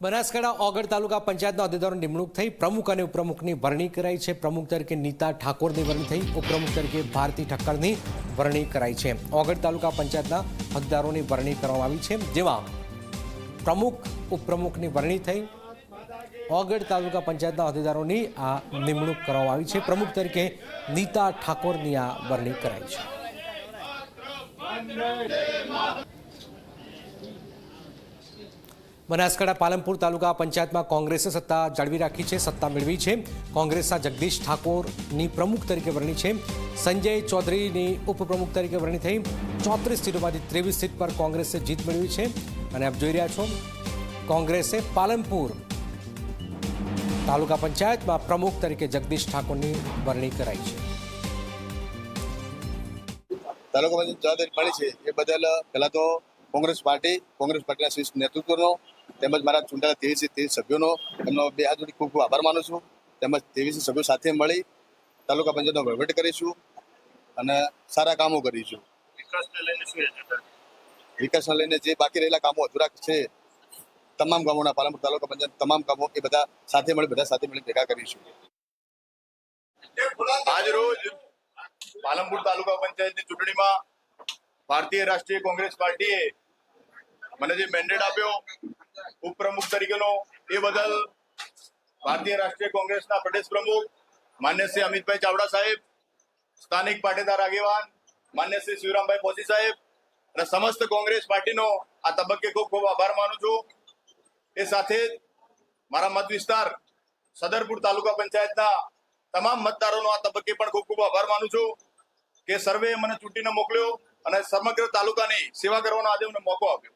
બનાસકાંઠા ઓગળ તાલુકા પંચાયતના હોદ્દેદારોની નિમણૂક થઈ। પ્રમુખ અને ઉપપ્રમુખની વરણી કરાઈ છે। પ્રમુખ તરીકે નીતા ઠાકોરની વરણી થઈ। ઉપપ્રમુખ તરીકે ભારતી ઠક્કરની વરણી કરાઈ છે। ઓગળ તાલુકા પંચાયતના હોદ્દેદારોની વરણી કરવામાં આવી છે, જેમાં પ્રમુખ ઉપપ્રમુખની વરણી થઈ। ઓગળ તાલુકા પંચાયતના હોદ્દેદારોની આ નિમણૂક કરવામાં આવી છે। પ્રમુખ તરીકે નીતા ઠાકોરની આ વરણી કરાઈ છે। બનાસકાંઠા પાલનપુર તાલુકા પંચાયતમાં કોંગ્રેસે સત્તા જાળવી રાખી છે, સત્તા મેળવી છે। કોંગ્રેસના જગદીશ ઠાકોરની પ્રમુખ તરીકે વરણી છે। સંજય ચૌધરીની ઉપપ્રમુખ તરીકે વરણી થઈ। 34 સીટોમાંથી 23 સીટ પર કોંગ્રેસે જીત મેળવી છે। અને આપ જોઈ રહ્યા છો, કોંગ્રેસે પાલનપુર તાલુકા પંચાયતમાં પ્રમુખ તરીકે જગદીશ ઠાકોરની વરણી કરાઈ છે। તાલુકા પંચાયત જવાબદારી મળી છે એ બદલ પહેલા તો કોંગ્રેસ પાર્ટીના શીર્ષ નેતૃત્વનો તેમજ મારા ચૂંટાયેલા 23 સભ્યોનો એમનો બે હાથ જોડી ખૂબ ખૂબ આભાર માનું છું। તેમજ 23 સભ્યો સાથે મળી તાલુકા પંચાયતનો વહીવટ કરીશું અને સારા કામો કરીશું। વિકાસને લઈને જે બાકી રહેલા કામો અધૂરા છે, તમામ ગામોના પાલનપુર તાલુકા પંચાયત તમામ કામો એ બધા સાથે મળી ભેગા કરીશું। આજ રોજ પાલનપુર તાલુકા પંચાયતની ચૂંટણીમાં ભારતીય રાષ્ટ્રીય કોંગ્રેસ પાર્ટીએ મને જે મેન્ડેટ આપ્યો ઉપપ્રમુખ તરીકેનો, એ બદલ ભારતીય રાષ્ટ્રીય કોંગ્રેસના પ્રદેશ પ્રમુખ માન્ય શ્રી અમિતભાઈ ચાવડા સાહેબ, સ્થાનિક પાટીદાર આગેવાન માન્ય શ્રી શિવરામભાઈ પોસી સાહેબ અને સમસ્ત કોંગ્રેસ પાર્ટીનો આ તબક્કે ખૂબ ખૂબ આભાર માનું છું। એ સાથે મારા મત વિસ્તાર સદરપુર તાલુકા પંચાયતના તમામ મતદારોનો આ તબક્કે પણ ખૂબ ખૂબ આભાર માનું છું કે સર્વે મને ચૂંટીને મોકલ્યો અને સમગ્ર તાલુકાની સેવા કરવાનો આજે મને મોકો આપ્યો।